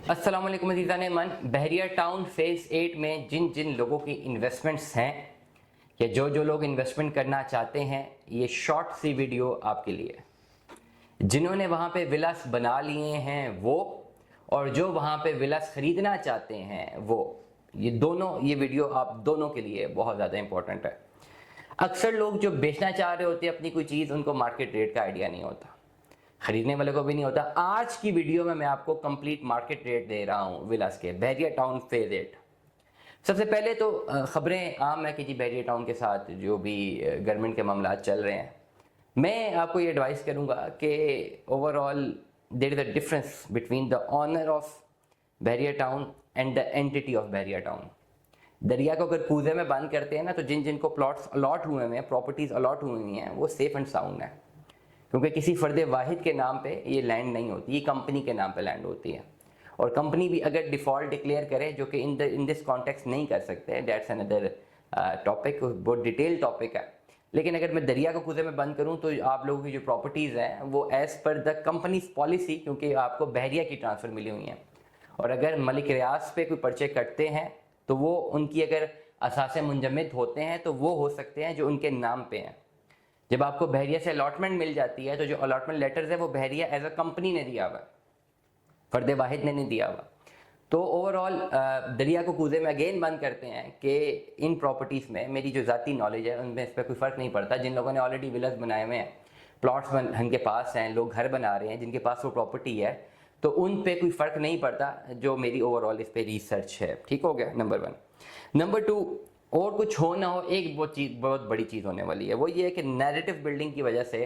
अस्सलाम वालेकुम अज़ीज़ान मन। बहरिया टाउन फेज़ 8 में जिन जिन लोगों की इन्वेस्टमेंट्स हैं या जो जो लोग इन्वेस्टमेंट करना चाहते हैं, ये शॉर्ट सी वीडियो आपके लिए है। जिन्होंने वहाँ पे विलास बना लिए हैं वो, और जो वहाँ पे विलास ख़रीदना चाहते हैं वो, ये वीडियो आप दोनों के लिए बहुत ज़्यादा इंपॉर्टेंट है। अक्सर लोग जो बेचना चाह रहे होते हैं अपनी कोई चीज़, उनको मार्केट रेट का आइडिया नहीं होता, खरीदने वाले को भी नहीं होता। आज की वीडियो में मैं आपको कंप्लीट मार्केट रेट दे रहा हूं विलास के बहरिया टाउन फेज 8। सबसे पहले तो खबरें आम है कि जी बहरिया टाउन के साथ जो भी गवर्नमेंट के मामला चल रहे हैं, मैं आपको ये एडवाइस करूंगा कि overall there is a difference between the owner of Bahria Town and the entity of Bahria Town. दरिया को अगर कूजे में बंद करते हैं ना, तो जिन जिनको प्लॉट्स अलॉट हुए हैं, प्रॉपर्टीज अलॉट हुई हुई हैं, वो सेफ एंड साउंड है, क्योंकि किसी फर्द वाहिद के नाम पे ये लैंड नहीं होती, ये कंपनी के नाम पे लैंड होती है। और कंपनी भी अगर डिफ़ॉल्ट डिक्लेयर करे, जो कि इन दिस कॉन्टेक्स्ट नहीं कर सकते, दैट्स अनदर टॉपिक, बहुत डिटेल टॉपिक है। लेकिन अगर मैं दरिया को कुएं में बंद करूं तो आप लोगों की जो प्रॉपर्टीज़ हैं वो as per the companies policy, क्योंकि आपको बहरिया की ट्रांसफ़र मिली हुई हैं, और अगर मलिक रियाज पे कोई पर्चे कटते हैं तो वो उनकी अगर असासे मुंजमद होते हैं तो वो हो सकते हैं जो उनके नाम पे हैं। जब आपको बहरिया से अलॉटमेंट मिल जाती है तो जो अलॉटमेंट लेटर्स है वो बहरिया एज अ कंपनी ने दिया हुआ है, फर्द वाहिद ने नहीं दिया हुआ। तो ओवरऑल दरिया को कूजे में अगेन बंद करते हैं कि इन प्रॉपर्टीज़ में मेरी जो ज़ाती नॉलेज है उनमें इस पर कोई फ़र्क नहीं पड़ता। जिन लोगों ने ऑलरेडी विलास बनाए हुए हैं, प्लॉट्स उनके पास हैं, लोग घर बना रहे हैं, जिनके पास वो प्रॉपर्टी है, तो उन पे कोई फ़र्क नहीं पड़ता जो मेरी ओवरऑल इस पर रिसर्च है। ठीक हो गया, नंबर 1। नंबर 2, और कुछ हो ना हो, एक बहुत बड़ी चीज़ होने वाली है, वो ये है कि नैरेटिव बिल्डिंग की वजह से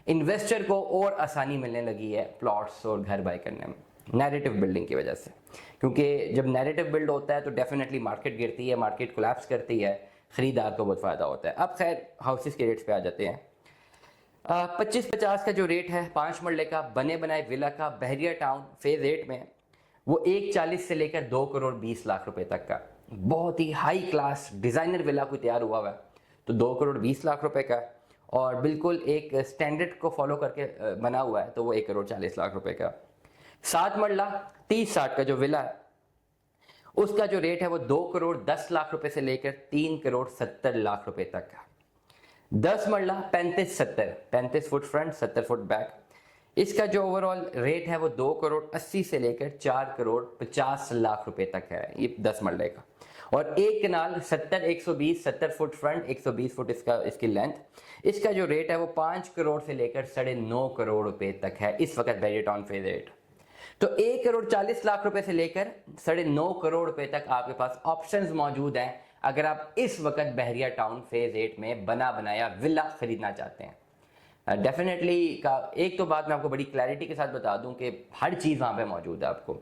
इन्वेस्टर को और आसानी मिलने लगी है प्लॉट्स और घर बाय करने में, नैरेटिव बिल्डिंग की वजह से। क्योंकि जब नैरेटिव बिल्ड होता है तो डेफिनेटली मार्केट गिरती है, मार्केट कोलैप्स करती है, ख़रीदार को बहुत फ़ायदा होता है। अब खैर हाउसेस के रेट्स पे आ जाते हैं। 25-50 का जो रेट है 5 मरले का बने बनाए विला का बहरिया टाउन फेज़ 8 में, वो 1,40 से लेकर 2 करोड़ 20 लाख रुपए तक का बहुत ही हाई क्लास डिज़ाइनर विला कोई तैयार हुआ है तो 2 करोड़ 20 लाख रुपए का, और बिल्कुल एक स्टैंडर्ड को फॉलो करके बना हुआ है तो वो 1 करोड़ 40 लाख रुपए का। 7 मरला 30-60 का जो विला है उसका जो रेट है वो 2 करोड़ 10 लाख रुपए से लेकर 3 करोड़ 70 लाख रुपए तक का। 10 मरला 35 फुट फ्रंट 70 फुट बैक, इसका जो ओवरऑल रेट है वो 2 करोड़ 80 से लेकर 4 करोड़ 50 लाख रुपए तक है, ये 10 मरले का। और एक कनाल 70 फुट फ्रंट 120 फुट इसकी लेंथ, इसका जो रेट है वो 5 करोड़ से लेकर 9.5 करोड़ रुपए तक है इस वक्त बहरिया टाउन फेज 8। तो 1 करोड़ 40 लाख रुपए से लेकर 9.5 करोड़ रुपए तक आपके पास ऑप्शंस मौजूद हैं अगर आप इस वक्त बहरिया टाउन फेज 8 में बना बनाया विला खरीदना चाहते हैं। डेफिनेटली का एक तो बात मैं आपको बड़ी क्लैरिटी के साथ बता दूं कि हर चीज़ वहाँ पे मौजूद है। आपको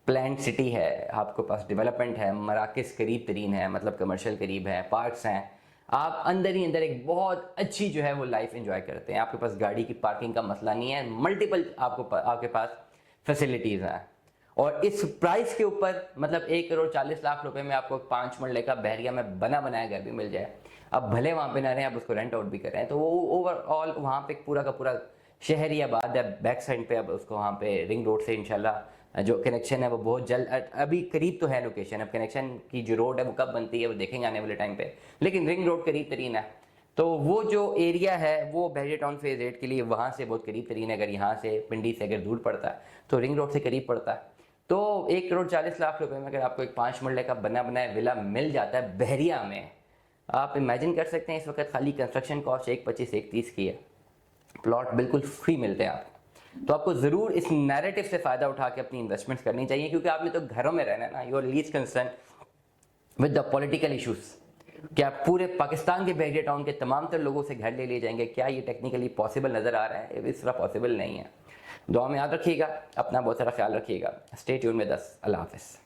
प्लान्ड सिटी है, आपके पास डेवलपमेंट है, मराकज़ करीब तरीन है, मतलब कमर्शियल करीब है, पार्क्स हैं, आप अंदर ही अंदर एक बहुत अच्छी जो है वो लाइफ एंजॉय करते हैं। आपके पास गाड़ी की पार्किंग का मसला नहीं है, मल्टीपल आपके पास फैसिलिटीज़ हैं। और इस प्राइस के ऊपर मतलब 1 करोड़ 40 लाख रुपए में आपको 5 मरले का बहरिया में बना बनाया घर भी मिल जाए, अब भले वहाँ पे ना रहें, आप उसको रेंट आउट भी करें, तो वो ओवरऑल वहाँ पे पूरा का पूरा शहर ही आबाद है। बैक साइड पे अब उसको वहाँ पे रिंग रोड से इंशाल्लाह जो कनेक्शन है वो बहुत जल्द, अभी करीब तो है लोकेशन, अब कनेक्शन की जो रोड है वो कब बनती है वो देखेंगे आने वाले टाइम पे, लेकिन रिंग रोड करीब तरीन है। तो वो जो एरिया है वो बहरिया टाउन फेज 8 के लिए वहाँ से बहुत करीब तरीन है। अगर यहाँ से पिंडी से अगर दूर पड़ता है तो रिंग रोड से करीब पड़ता है। तो 1 करोड़ 40 लाख रुपए में अगर आपको एक 5 मरले का बना बनाया विला मिल जाता है बहरिया में, आप इमेजिन कर सकते हैं इस वक्त खाली कंस्ट्रक्शन कॉस्ट 1,25-1,30 की है, प्लॉट बिल्कुल फ्री मिलते हैं आपको। तो आपको ज़रूर इस नैरेटिव से फ़ायदा उठा के अपनी इन्वेस्टमेंट्स करनी चाहिए, क्योंकि आपने तो घरों में रहना है ना, you are least concern with the political issues. क्या पूरे पाकिस्तान के बहरिया टाउन के तमाम तर लोगों से घर ले लिए जाएंगे? क्या ये टेक्निकली पॉसिबल नज़र आ रहा है? इस तरह पॉसिबल नहीं है। दुआ में याद रखिएगा, अपना बहुत सारा ख्याल रखिएगा। स्टे ट्यून में 10। अल्लाह हाफ़िज़।